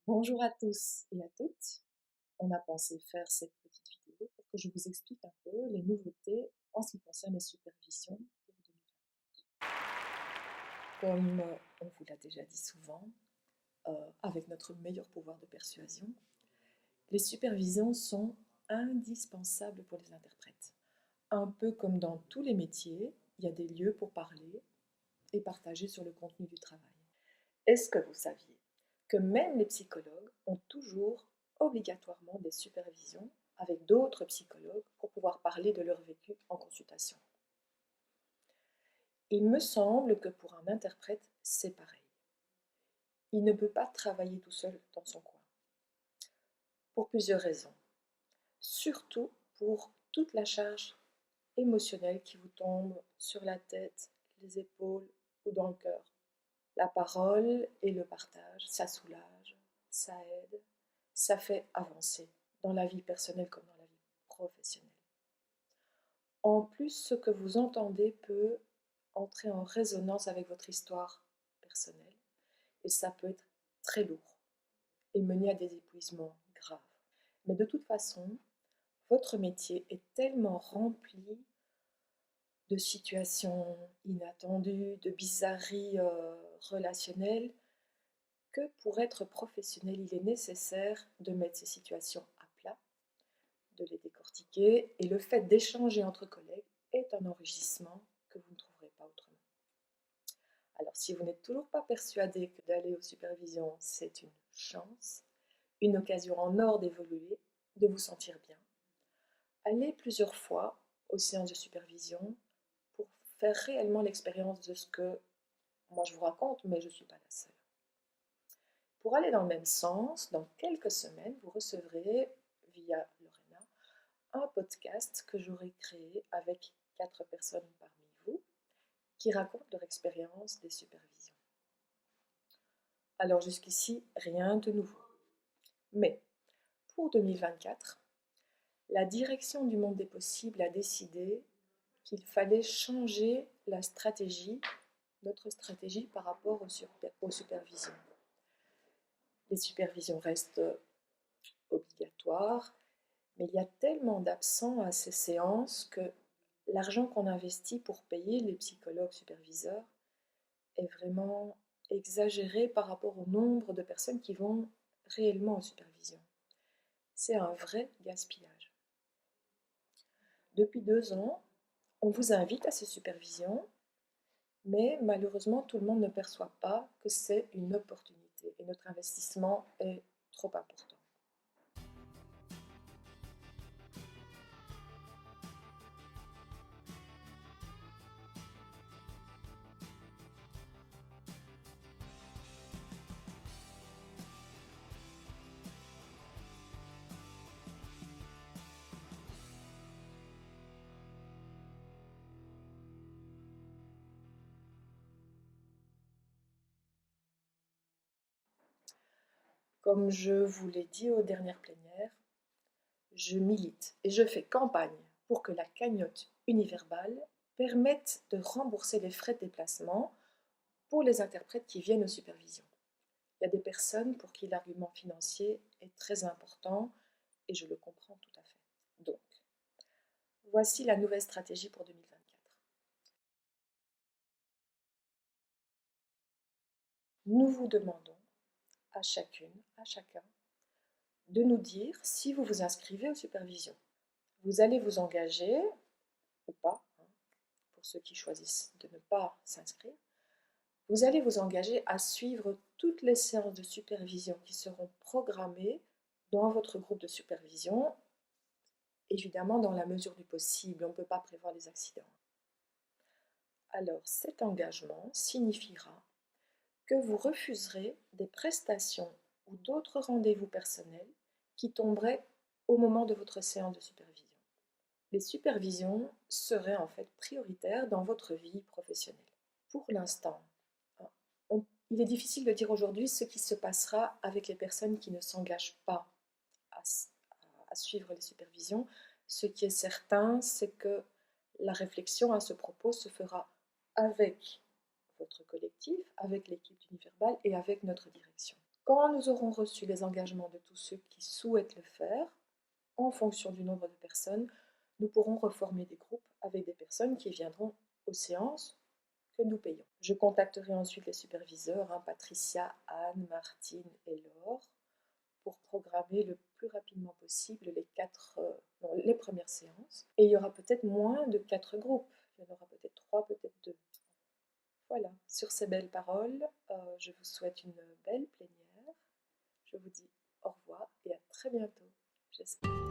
Bonjour à tous et à toutes. On a pensé faire cette petite vidéo pour que je vous explique un peu les nouveautés en ce qui concerne les supervisions pour 2020. Comme on vous l'a déjà dit souvent, avec notre meilleur pouvoir de persuasion, les supervisions sont indispensables pour les interprètes. Un peu comme dans tous les métiers, il y a des lieux pour parler et partager sur le contenu du travail. Est-ce que vous saviez que même les psychologues ont toujours obligatoirement des supervisions avec d'autres psychologues pour pouvoir parler de leur vécu en consultation? Il me semble que pour un interprète, c'est pareil. Il ne peut pas travailler tout seul dans son coin, pour plusieurs raisons. Surtout pour toute la charge émotionnelle qui vous tombe sur la tête, les épaules ou dans le cœur. La parole et le partage, ça soulage, ça aide, ça fait avancer dans la vie personnelle comme dans la vie professionnelle. En plus, ce que vous entendez peut entrer en résonance avec votre histoire personnelle et ça peut être très lourd et mener à des épuisements graves. Mais de toute façon, votre métier est tellement rempli de situations inattendues, de bizarreries relationnelles, que pour être professionnel, il est nécessaire de mettre ces situations à plat, de les décortiquer, et le fait d'échanger entre collègues est un enrichissement que vous ne trouverez pas autrement. Alors si vous n'êtes toujours pas persuadé que d'aller aux supervisions, c'est une chance, une occasion en or d'évoluer, de vous sentir bien, allez plusieurs fois aux séances de supervision pour faire réellement l'expérience de ce que moi je vous raconte, mais je ne suis pas la seule. Pour aller dans le même sens, dans quelques semaines, vous recevrez via Lorena un podcast que j'aurai créé avec 4 personnes parmi vous qui racontent leur expérience des supervisions. Alors jusqu'ici, rien de nouveau. Mais pour 2024, la direction du monde des possibles a décidé qu'il fallait changer la stratégie, notre stratégie par rapport aux supervisions. Les supervisions restent obligatoires, mais il y a tellement d'absents à ces séances que l'argent qu'on investit pour payer les psychologues superviseurs est vraiment exagéré par rapport au nombre de personnes qui vont réellement en supervision. C'est un vrai gaspillage. Depuis 2 ans, on vous invite à ces supervisions, mais malheureusement, tout le monde ne perçoit pas que c'est une opportunité et notre investissement est trop important. Comme je vous l'ai dit aux dernières plénières, je milite et je fais campagne pour que la cagnotte Univerbal permette de rembourser les frais de déplacement pour les interprètes qui viennent aux supervisions. Il y a des personnes pour qui l'argument financier est très important et je le comprends tout à fait. Donc, voici la nouvelle stratégie pour 2024. Nous vous demandons à chacune, à chacun, de nous dire si vous vous inscrivez aux supervisions. Vous allez vous engager, ou pas, pour ceux qui choisissent de ne pas s'inscrire, vous allez vous engager à suivre toutes les séances de supervision qui seront programmées dans votre groupe de supervision, évidemment dans la mesure du possible, on ne peut pas prévoir les accidents. Alors cet engagement signifiera que vous refuserez des prestations ou d'autres rendez-vous personnels qui tomberaient au moment de votre séance de supervision. Les supervisions seraient en fait prioritaires dans votre vie professionnelle. Pour l'instant, il est difficile de dire aujourd'hui ce qui se passera avec les personnes qui ne s'engagent pas à suivre les supervisions. Ce qui est certain, c'est que la réflexion à ce propos se fera avec votre collectif, avec l'équipe d'Univerbal et avec notre direction. Quand nous aurons reçu les engagements de tous ceux qui souhaitent le faire, en fonction du nombre de personnes, nous pourrons reformer des groupes avec des personnes qui viendront aux séances que nous payons. Je contacterai ensuite les superviseurs, Patricia, Anne, Martine et Laure, pour programmer le plus rapidement possible les premières séances. Et il y aura peut-être moins de 4 groupes, il y en aura peut-être 3, peut-être 2. Voilà, sur ces belles paroles, je vous souhaite une belle plénière. Je vous dis au revoir et à très bientôt, j'espère.